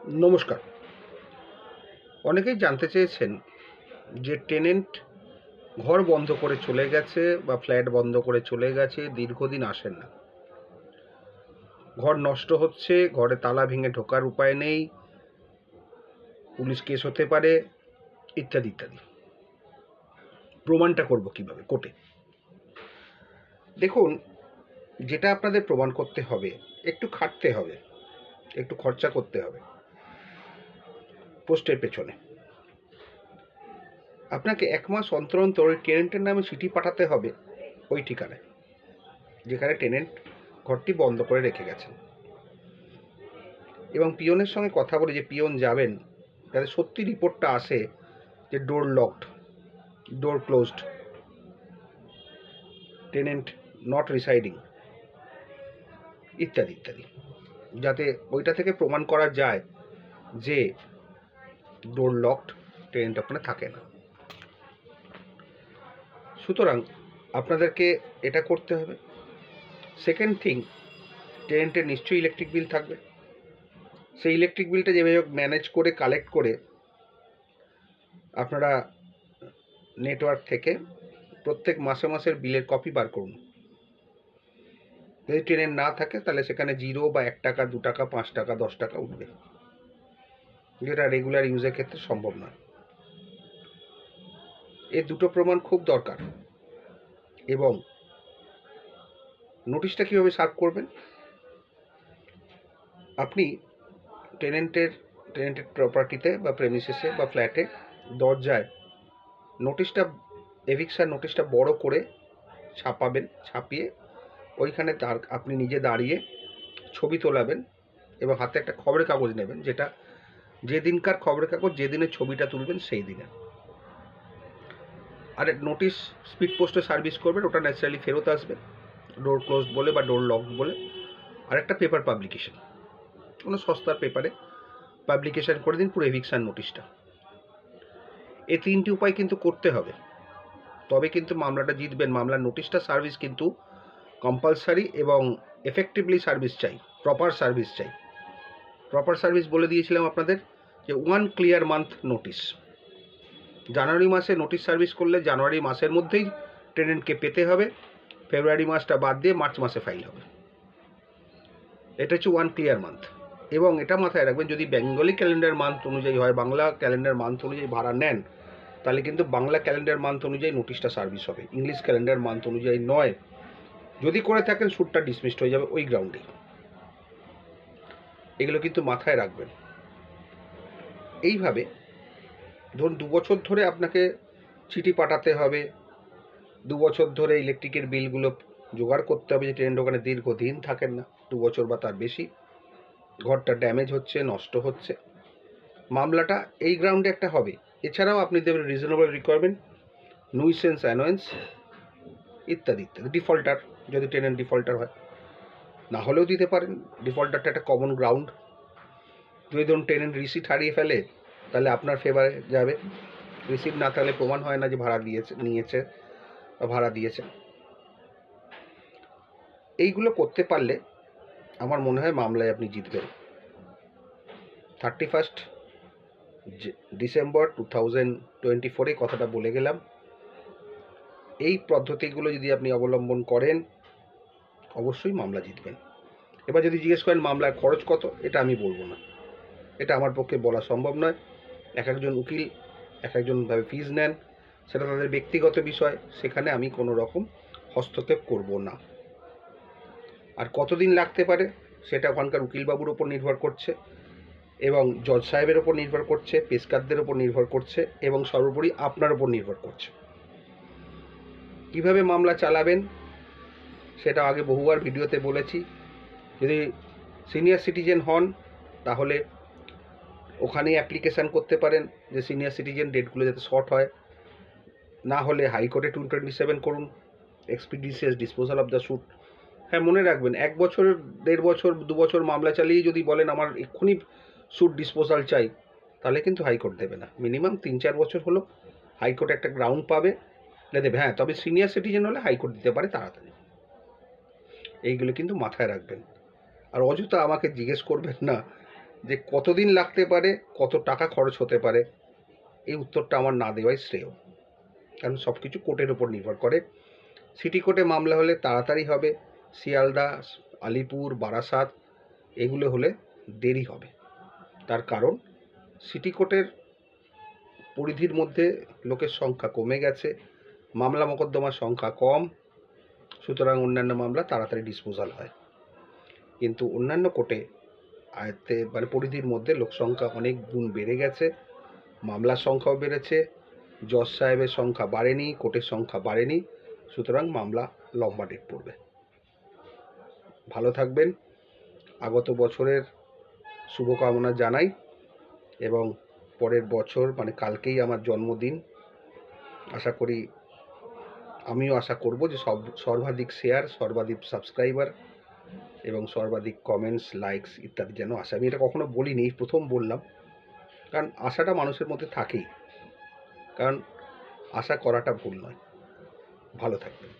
নমস্কার। অনেকেই জানতে চেয়েছেন যে টেনেন্ট ঘর বন্ধ করে চলে গেছে বা ফ্ল্যাট বন্ধ করে চলে গেছে, দীর্ঘদিন আসেন না। ঘর নষ্ট হচ্ছে, ঘরে তালা ভেঙে ঢোকার উপায় নেই, পুলিশ কেস হতে পারে, ইত্যাদি ইত্যাদি। প্রমাণটা করব কিভাবে? কোর্টে। দেখুন, যেটা আপনাদের প্রমাণ করতে হবে, একটু খাটতে হবে, একটু খরচা করতে হবে পোস্টের পেছনে। আপনাকে 1 মাস অন্তর অন্তর ওই টেনেন্টের নামে চিঠি পাঠাতে হবে ওই ঠিকানায়, যেখানে টেনেন্ট ঘরটি বন্ধ করে রেখে গেছেন, এবং পিয়নের সঙ্গে কথা বলে যে পিয়ন যাবেন, যাতে সত্যি রিপোর্টটা আসে যে door locked, door closed, tenant not residing, ইত্যাদি ইত্যাদি, যাতে ওইটা থেকে প্রমাণ করা যায় যে ডোর লকড, টেনেন্ট ওখানে থাকে না। সুতরাং আপনাদেরকে এটা করতে হবে। সেকেন্ড থিং, টেনেন্টের নিশ্চয়ই ইলেকট্রিক বিল থাকবে। সেই ইলেকট্রিক বিলটা যেভাবে ম্যানেজ করে কালেক্ট করে আপনারা নেটওয়ার্ক থেকে প্রত্যেক মাসে মাসের বিলের কপি বার করুন। যদি টেনেন্ট না থাকে তাহলে সেখানে 0 বা 1 টাকা, 2 টাকা, 5 টাকা, 10 টাকা উঠবে, যেটা রেগুলার ইউজের ক্ষেত্রে সম্ভব নয়। এই দুটো প্রমাণ খুব দরকার। এবং নোটিশটা কীভাবে সার্ভ করবেন? আপনি টেনেন্টের প্রপার্টিতে বা প্রেমিসেসে বা ফ্ল্যাটে দরজায় নোটিশটা, এভিকশন নোটিশটা বড় করে ছাপাবেন। ছাপিয়ে ওইখানে আপনি নিজে দাঁড়িয়ে ছবি তোলাবেন এবং হাতে একটা খবরের কাগজ নেবেন, যেটা যেদিনকার খবরের কাগজ, যেদিনের ছবিটা তুলবেন সেই দিনে। আর নোটিশ স্পিড পোস্টে সার্ভিস করবেন, ওটা ন্যাচারালি ফেরত আসবে ডোর ক্লোজড বলে বা ডোর লকড বলে। আর একটা পেপার পাবলিকেশন, কোনো সস্তার পেপারে পাবলিকেশন করে দিন পুরো এভিকশন নোটিশটা। এই 3টি উপায় কিন্তু করতে হবে, তবে কিন্তু মামলাটা জিতবেন। মামলার নোটিশটা সার্ভিস কিন্তু কম্পালসারি এবং এফেক্টিভলি সার্ভিস চাই, প্রপার সার্ভিস চাই। প্রপার সার্ভিস বলে দিয়েছিলাম আপনাদের যে 1 ক্লিয়ার মান্থ নোটিশ। জানুয়ারি মাসে নোটিশ সার্ভিস করলে জানুয়ারি মাসের মধ্যেই টেনেন্টকে পেতে হবে, ফেব্রুয়ারি মাসটা বাদ দিয়ে মার্চ মাসে ফাইল হবে। এটা হচ্ছে 1 ক্লিয়ার মান্থ। এবং এটা মাথায় রাখবেন, যদি বেঙ্গলি ক্যালেন্ডার মান্থ অনুযায়ী হয়, বাংলা ক্যালেন্ডার মান্থ অনুযায়ী ভাড়া নেন, তাহলে কিন্তু বাংলা ক্যালেন্ডার মান্থ অনুযায়ী নোটিশটা সার্ভিস হবে, ইংলিশ ক্যালেন্ডার মান্থ অনুযায়ী নয়। যদি করে থাকেন সুটটা ডিসমিসড হয়ে যাবে ওই গ্রাউন্ডে। এগুলো কিন্তু মাথায় রাখবেন। এইভাবে ধরুন 2 বছর ধরে আপনাকে চিঠি পাঠাতে হবে, 2 বছর ধরে ইলেকট্রিকের বিলগুলো জোগাড় করতে হবে, যে টেনেন্ট ওখানে দীর্ঘদিন থাকেন না, 2 বছর বা তার বেশি, ঘরটা ড্যামেজ হচ্ছে, নষ্ট হচ্ছে। মামলাটা এই গ্রাউন্ডে একটা হবে। এছাড়াও আপনি দেবেন রিজনেবল রিকোয়ারমেন্ট, নুইসেন্স অ্যানোয়েন্স, ইত্যাদি ইত্যাদি। ডিফল্টার, যদি টেনেন্ট ডিফল্টার হয়, না হলেও দিতে পারেন। ডিফল্টারটা একটা কমন গ্রাউন্ড। যদি ধরুন টেনেন্ট রিসিট হারিয়ে ফেলে, তাহলে আপনার ফেভারে যাবে। রিসিট না থাকলে প্রমাণ হয় না যে ভাড়া নিয়েছে বা ভাড়া দিয়েছে। এইগুলো করতে পারলে আমার মনে হয় মামলায় আপনি জিতবেন। 31 ডিসেম্বর 2024 কথাটা বলে গেলাম। এই পদ্ধতিগুলো যদি আপনি অবলম্বন করেন, অবশ্যই মামলা জিতবেন। এবার যদি জিজ্ঞেস করেন মামলার খরচ কত, এটা আমি বলবো না, এটা আমার পক্ষে বলা সম্ভব নয়। এক একজন উকিল এক একজনভাবে ফিজ নেন, সেটা তাদের ব্যক্তিগত বিষয়, সেখানে আমি কোনো রকম হস্তক্ষেপ করব না। আর কতদিন লাগতে পারে সেটা ওখানকার উকিলবাবুর ওপর নির্ভর করছে, এবং জজ সাহেবের ওপর নির্ভর করছে, পেশকারদের ওপর নির্ভর করছে, এবং সর্বোপরি আপনার ওপর নির্ভর করছে। কিভাবে মামলা চালাবেন সেটা আগে বহুবার ভিডিওতে বলেছি। যদি সিনিয়র সিটিজেন হন তাহলে ওখানেই অ্যাপ্লিকেশান করতে পারেন যে সিনিয়র সিটিজেন ডেটগুলো যাতে শর্ট হয়। না হলে হাইকোর্টে 227 করুন, এক্সপিডিশিয়াস ডিসপোজাল অফ দ্য স্যুট। হ্যাঁ, মনে রাখবেন, 1 বছর, 1.5 বছর, 2 বছর মামলা চালিয়ে যদি বলেন আমার এক্ষুনি স্যুট ডিসপোজাল চাই, তাহলে কিন্তু হাইকোর্ট দেবে না। মিনিমাম 3-4 বছর হলো হাইকোর্ট একটা গ্রাউন্ড পাবে, দেবে। হ্যাঁ, তবে সিনিয়র সিটিজেন হলে হাইকোর্ট দিতে পারে তাড়াতাড়ি। এইগুলো কিন্তু মাথায় রাখবেন। আর অযথা আমাকে জিজ্ঞেস করবেন না যে কতদিন লাগতে পারে, কত টাকা খরচ হতে পারে, এই উত্তরটা আমার না দেওয়াই শ্রেয়। কারণ সব কিছু কোর্টের ওপর নির্ভর করে। সিটি কোর্টে মামলা হলে তাড়াতাড়ি হবে, শিয়ালদা, আলিপুর, বারাসাত এগুলো হলে দেরি হবে। তার কারণ সিটি কোর্টের পরিধির মধ্যে লোকের সংখ্যা কমে গেছে, মামলা মোকদ্দমার সংখ্যা কম, সুতরাং অন্যান্য মামলা তাড়াতাড়ি ডিসপোজাল হয়। কিন্তু অন্যান্য কোর্টে আয়ত্তে মানে পরিধির মধ্যে লোক সংখ্যা অনেক গুণ বেড়ে গেছে, মামলার সংখ্যাও বেড়েছে, জজ সাহেবের সংখ্যা বাড়েনি, কোর্টের সংখ্যা বাড়েনি, সুতরাং মামলা লম্বা ডেট পড়বে। ভালো থাকবেন, আগত বছরের শুভকামনা জানাই, এবং পরের বছর মানে কালকেই আমার জন্মদিন। আশা করি, আমিও আশা করব যে সর্বাধিক শেয়ার, সর্বাধিক সাবস্ক্রাইবার এবং সর্বাধিক কমেন্টস, লাইকস ইত্যাদি যেন আসে। আমি এটা কখনো বলিনি, এই প্রথম বললাম, কারণ আশাটা মানুষের মধ্যে থাকেই, কারণ আশা করাটা ভুল নয়। ভালো থাকবেন।